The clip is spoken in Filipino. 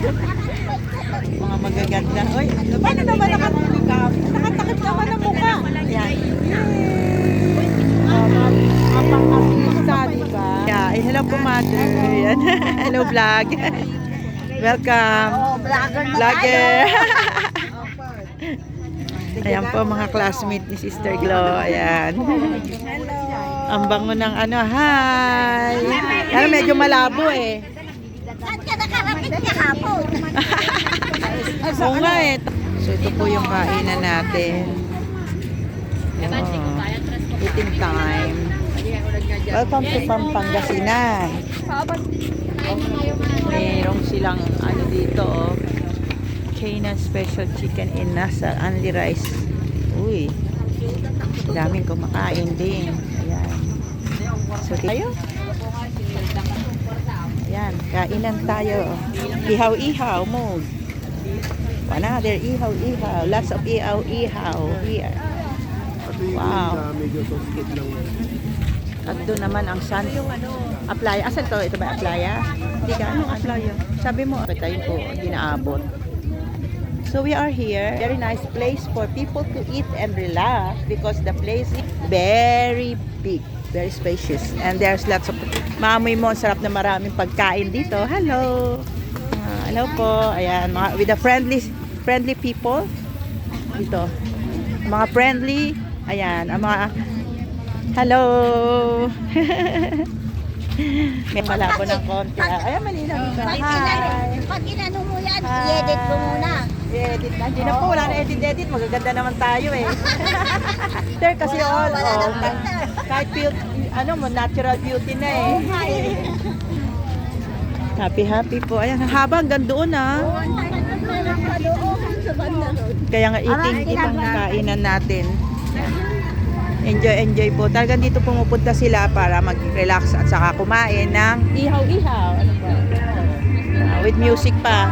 Mga magaganda. Uy, paano naman nakatakip naman ang mukha? Ayan. Apang-apista, diba? Yeah, hello po, mother. Ayan. Hello, vlog. Welcome. Vlogger. Ayan po, mga classmate ni Sister Glo. Ayan. Ang bango ng ano, hi. Ano, medyo malabo eh. Saan ka nakarapit niya hapon? Oo nga eh. So ito po yung kainan natin. Eating time. Welcome to Pangasinan. Mayroong silang ano dito oh. Canaan special chicken in nasa only rice. Uy. Daming kumakain din. Ayan. So tayo. Ayan, kainan tayo. Ihaw-ihaw mode. Another ihaw-ihaw. Lots of ihaw-ihaw here. Wow. At doon naman ang sun. Aplaya. Asan to? Ito ba aplaya? Hindi ka. Anong aplaya? Sabi mo, tayo po, ginaabot. So we are here. Very nice place for people to eat and relax because the place is very big. Very spacious. And there's lots of... Maamoy mo, sarap na maraming pagkain dito. Hello! Hello po. Ayan, mga, with the friendly people. Dito. Mga friendly. Ayan, ang mga... Hello! May malabo ng konti. Ayan, malinaw dito. Hi! Pag inano mo yan, i-edit mo muna. I-edit na. Hindi na po, wala na edit. Magaganda naman tayo eh. There kasi all. Kahit ano mo, natural beauty na eh. Happy po. Ayan, haba hanggang doon ah. Kaya nga itong kainan natin. Enjoy po. Talagang dito pumupunta sila para mag-relax at saka kumain ng ihaw-ihaw. Ano ba? With music pa.